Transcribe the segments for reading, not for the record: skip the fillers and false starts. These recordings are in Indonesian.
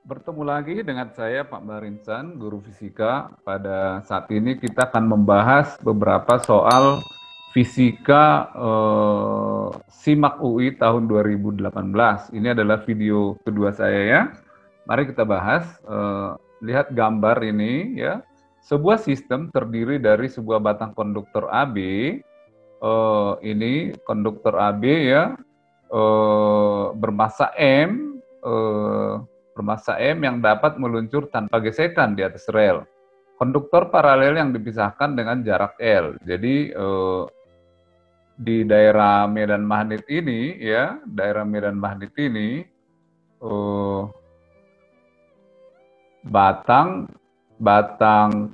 Bertemu lagi dengan saya Pak Barinsan, guru fisika. Pada saat ini kita akan membahas beberapa soal fisika SIMAK UI tahun 2018. Ini adalah video kedua saya ya. Mari kita bahas. Lihat gambar ini ya. Sebuah sistem terdiri dari sebuah batang konduktor AB. Ini konduktor AB ya, bermassa M. Bermassa M yang dapat meluncur tanpa gesekan di atas rel. Konduktor paralel yang dipisahkan dengan jarak L. Jadi di daerah medan magnet ini ya, daerah medan magnet ini batang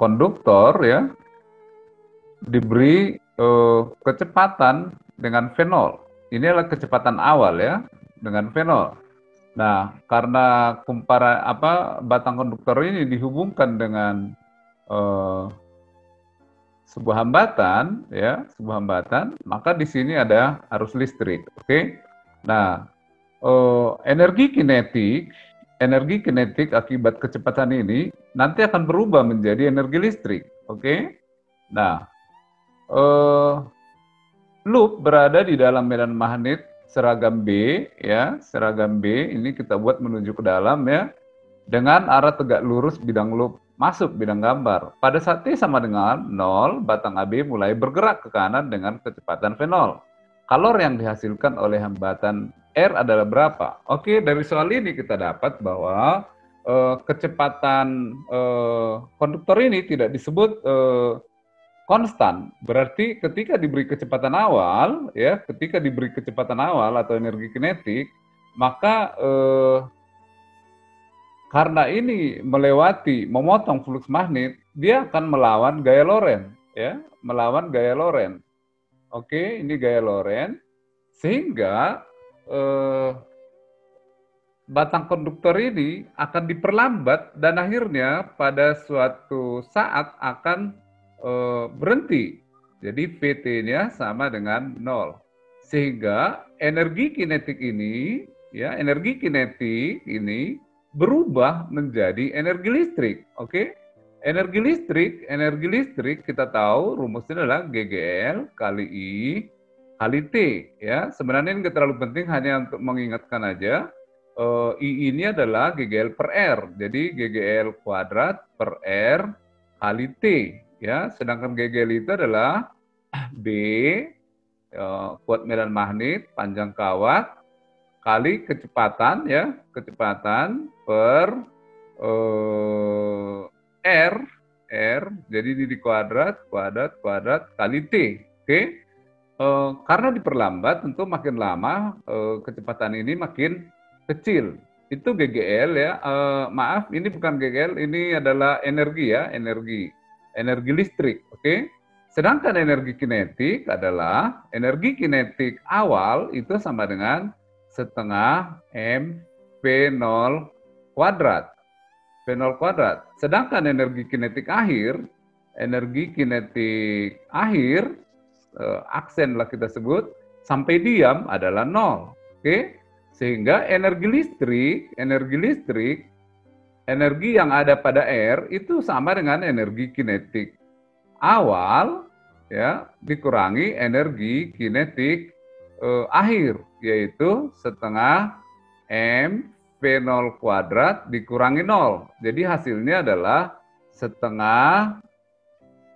konduktor ya diberi kecepatan dengan V0. Ini adalah kecepatan awal ya, dengan V0. Nah, karena batang konduktor ini dihubungkan dengan sebuah hambatan, ya, maka di sini ada arus listrik. Oke. Nah, energi kinetik akibat kecepatan ini nanti akan berubah menjadi energi listrik. Oke. Nah, loop berada di dalam medan magnet seragam B ya, seragam B ini kita buat menuju ke dalam ya, dengan arah tegak lurus bidang loop masuk bidang gambar. Pada saat T sama dengan 0, batang AB mulai bergerak ke kanan dengan kecepatan V0. Kalor yang dihasilkan oleh hambatan R adalah berapa? Oke, dari soal ini kita dapat bahwa kecepatan konduktor ini tidak disebut konstan. Berarti ketika diberi kecepatan awal, ya, atau energi kinetik, maka karena ini memotong flux magnet, dia akan melawan gaya Lorentz, ya, melawan gaya Lorentz. Oke, ini gaya Lorentz, sehingga batang konduktor ini akan diperlambat dan akhirnya pada suatu saat akan berhenti. Jadi VT-nya sama dengan 0. Sehingga energi kinetik ini berubah menjadi energi listrik. Oke? Energi listrik kita tahu rumusnya adalah GGL kali I kali T ya. Sebenarnya ini nggak terlalu penting, hanya untuk mengingatkan aja. I ini adalah GGL per R. Jadi GGL kuadrat per R kali T. Ya, sedangkan GGL itu adalah B, kuat medan magnet, panjang kawat, kali kecepatan ya, kecepatan per R, jadi ini di kuadrat kali T. Oke? Karena diperlambat, tentu makin lama kecepatan ini makin kecil. Itu GGL ya. Maaf, ini bukan GGL, ini adalah energi ya, energi listrik, oke? Sedangkan energi kinetik adalah energi kinetik awal itu sama dengan setengah M V0 kuadrat. V0 kuadrat. Sedangkan energi kinetik akhir, aksen lah kita sebut, sampai diam adalah 0, oke? Sehingga energi listrik energi yang ada pada R itu sama dengan energi kinetik awal ya dikurangi energi kinetik akhir, yaitu setengah M V0 kuadrat dikurangi 0. Jadi hasilnya adalah setengah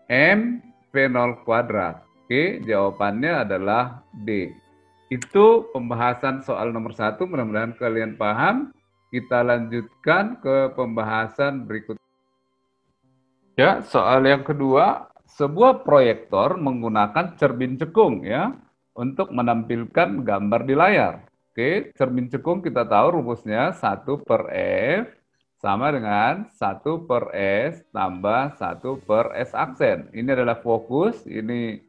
M V0 kuadrat. Oke, jawabannya adalah D. Itu pembahasan soal nomor 1, mudah-mudahan kalian paham. Kita lanjutkan ke pembahasan berikut. Ya, soal yang kedua, sebuah proyektor menggunakan cermin cekung ya untuk menampilkan gambar di layar. Oke, cermin cekung kita tahu rumusnya 1/F sama dengan 1/S tambah 1/S aksen. Ini adalah fokus, ini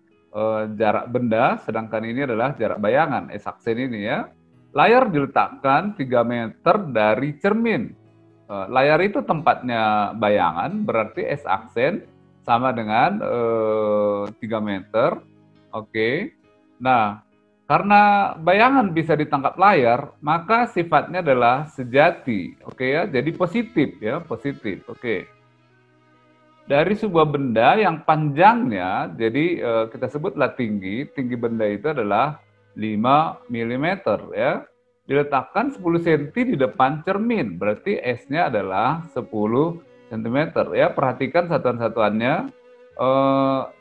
jarak benda, sedangkan ini adalah jarak bayangan, S aksen ini ya. Layar diletakkan 3 meter dari cermin. Layar itu tempatnya bayangan, berarti S aksen sama dengan 3 meter. Oke. Nah, Karena bayangan bisa ditangkap layar, maka sifatnya adalah sejati. Oke ya, jadi positif ya, positif. Oke. Dari sebuah benda yang panjangnya, jadi kita sebutlah tinggi benda itu adalah 5 mm ya. Diletakkan 10 cm di depan cermin, berarti S-nya adalah 10 cm ya. Perhatikan satuan-satuannya.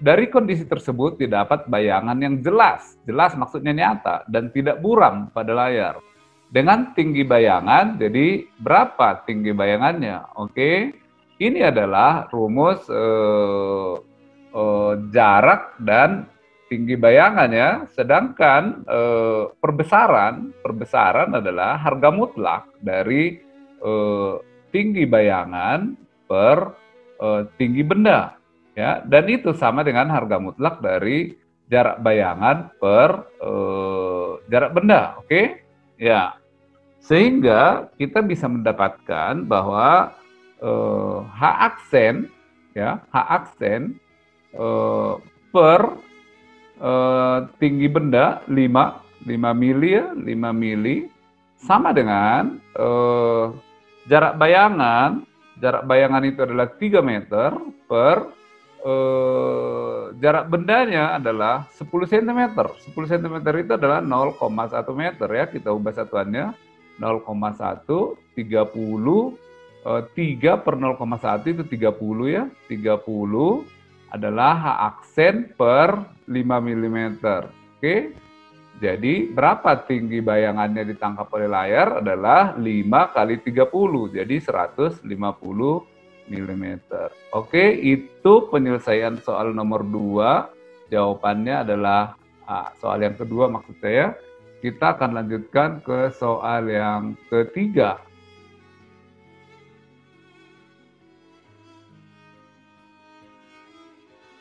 Dari kondisi tersebut didapat bayangan yang jelas maksudnya nyata dan tidak buram pada layar. Dengan tinggi bayangan, jadi berapa tinggi bayangannya? Oke. Ini adalah rumus jarak dan tinggi bayangan ya. Sedangkan perbesaran adalah harga mutlak dari tinggi bayangan per tinggi benda ya. Dan itu sama dengan harga mutlak dari jarak bayangan per jarak benda. Oke? Ya. Sehingga kita bisa mendapatkan bahwa H aksen ya, H aksen per tinggi benda 5 mili ya, 5 mili sama dengan jarak bayangan itu adalah 3 meter per jarak bendanya adalah 10 cm. 10 cm itu adalah 0,1 meter ya, kita ubah satuannya 0,1 30 3 per 0,1 itu 30 ya. 30 adalah H aksen per 5 mm. Oke. Jadi berapa tinggi bayangannya ditangkap oleh layar adalah 5 kali 30. Jadi 150 mm. Oke, itu penyelesaian soal nomor 2. Jawabannya adalah soal yang kedua maksud saya. Kita akan lanjutkan ke soal yang ketiga.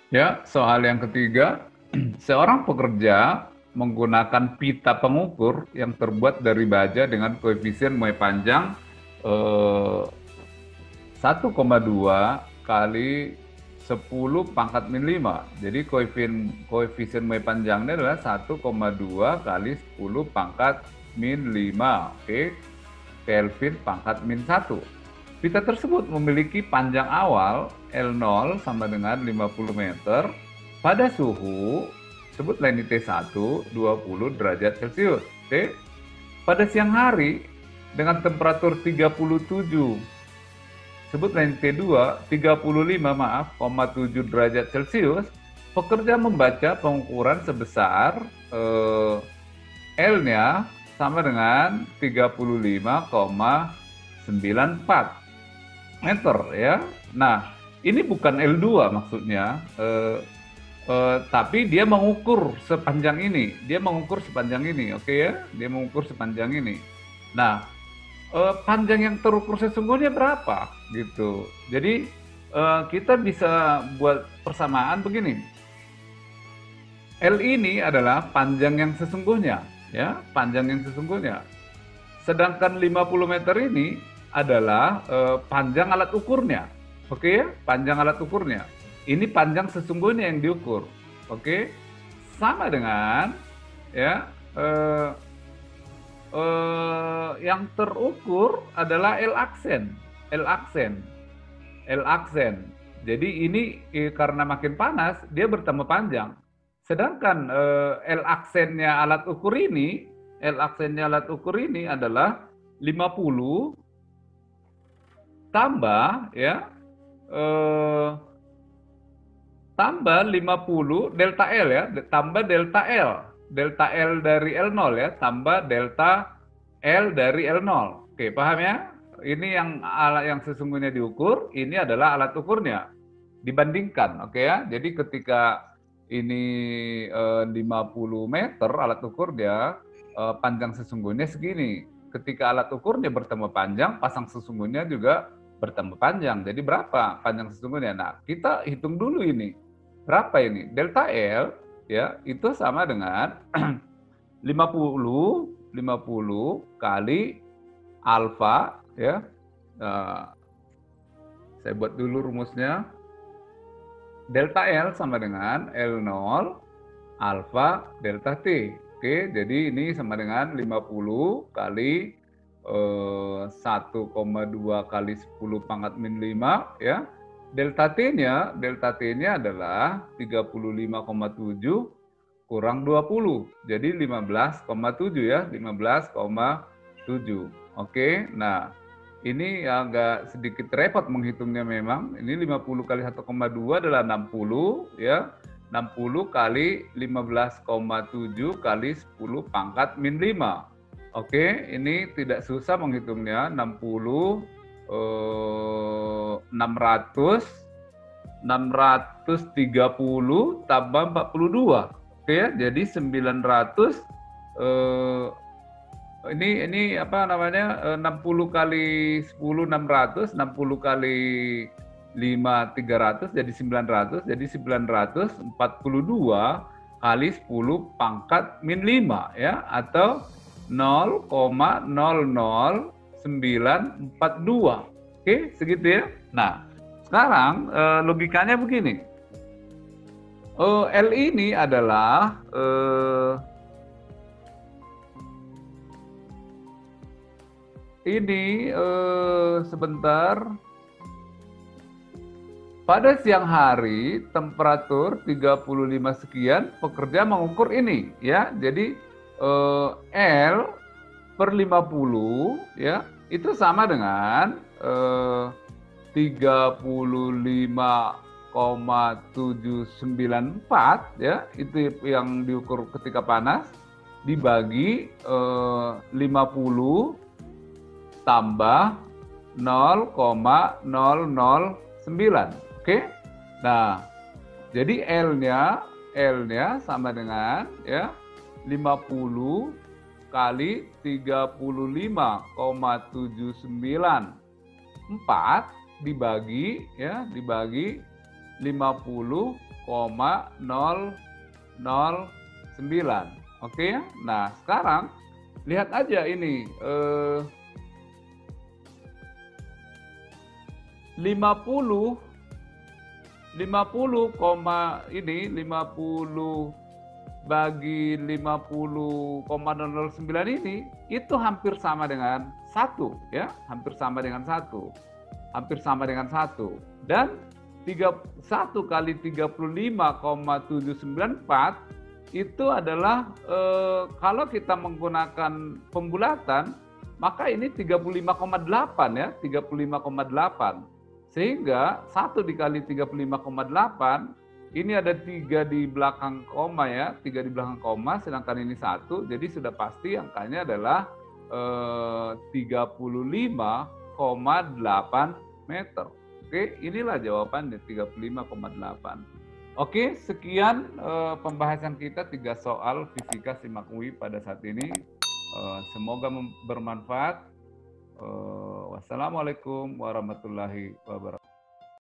Ya, soal yang ketiga, seorang pekerja menggunakan pita pengukur yang terbuat dari baja dengan koefisien muai panjang 1,2 kali 10 pangkat min 5. Jadi koefisien muai panjangnya adalah 1,2 kali 10 pangkat min 5. Oke, Kelvin pangkat min 1. Pita tersebut memiliki panjang awal L0 sama dengan 50 meter pada suhu, sebutlah ini T1, 20 derajat Celcius. Oke. Pada siang hari dengan temperatur 37, sebutlah ini T2, 35,7 derajat Celcius, pekerja membaca pengukuran sebesar L-nya sama dengan 35,94 meter ya. Nah, ini bukan L2 maksudnya, tapi dia mengukur sepanjang ini. Oke ya? Dia mengukur sepanjang ini. Nah, panjang yang terukur sesungguhnya berapa gitu. Jadi kita bisa buat persamaan begini. L ini adalah panjang yang sesungguhnya, ya, panjang yang sesungguhnya. Sedangkan 50 meter ini adalah panjang alat ukurnya. Oke ya, panjang alat ukurnya. Ini panjang sesungguhnya yang diukur. Oke. Sama dengan ya yang terukur adalah L aksen. Jadi ini karena makin panas dia bertambah panjang. Sedangkan L aksennya alat ukur ini adalah 50 tambah ya tambah 50 delta L ya, tambah delta L dari L0 ya, tambah delta L dari L0. Oke, paham ya? Ini yang alat yang sesungguhnya diukur, ini adalah alat ukurnya dibandingkan, oke ya. Jadi ketika ini 50 meter alat ukurnya, panjang sesungguhnya segini. Ketika alat ukurnya bertambah panjang, pasang sesungguhnya juga bertambah panjang. Jadi berapa panjang sesungguhnya? Nah, kita hitung dulu ini. Berapa ini? Delta L ya, itu sama dengan 50 kali alfa ya. Saya buat dulu rumusnya. Delta L sama dengan L0 alfa delta T. Oke Oke, jadi ini sama dengan 50 kali 1,2 kali 10 pangkat min 5 ya. Delta T-nya adalah 35,7 kurang 20. Jadi 15,7 ya, 15,7. Oke, nah ini agak sedikit repot menghitungnya memang. Ini 50 kali 1,2 adalah 60 ya. 60 kali 15,7 kali 10 pangkat min 5. Oke, ini tidak susah menghitungnya. 60 630 tambah 42. Oke ya, jadi 900 ini apa namanya 60 kali 10 600, 60 kali 5 300 jadi 900, jadi 942 kali 10 pangkat min 5 ya, atau 0,00942. Oke, segitu ya. Nah, sekarang logikanya begini. L ini adalah ini sebentar. Pada siang hari temperatur 35 sekian, pekerja mengukur ini ya. Jadi L per 50 ya, itu sama dengan 35,794 ya, itu yang diukur ketika panas, dibagi 50 tambah 0,009. Oke. Nah, jadi L-nya sama dengan ya 50 kali 35,794 dibagi 50,009. Oke ya. Nah, sekarang lihat aja ini 50 bagi 50,009 ini itu hampir sama dengan 1 ya, hampir sama dengan 1. Dan 1 kali 35,794 itu adalah kalau kita menggunakan pembulatan maka ini 35,8 ya, 35,8. Sehingga 1 dikali 35,8, ini ada 3 di belakang koma ya, 3 di belakang koma, sedangkan ini 1, jadi sudah pasti angkanya adalah 35,8 meter. Oke, inilah jawabannya 35,8. Oke, sekian pembahasan kita 3 soal fisika SIMAK UI pada saat ini. Semoga bermanfaat. Wassalamualaikum warahmatullahi wabarakatuh.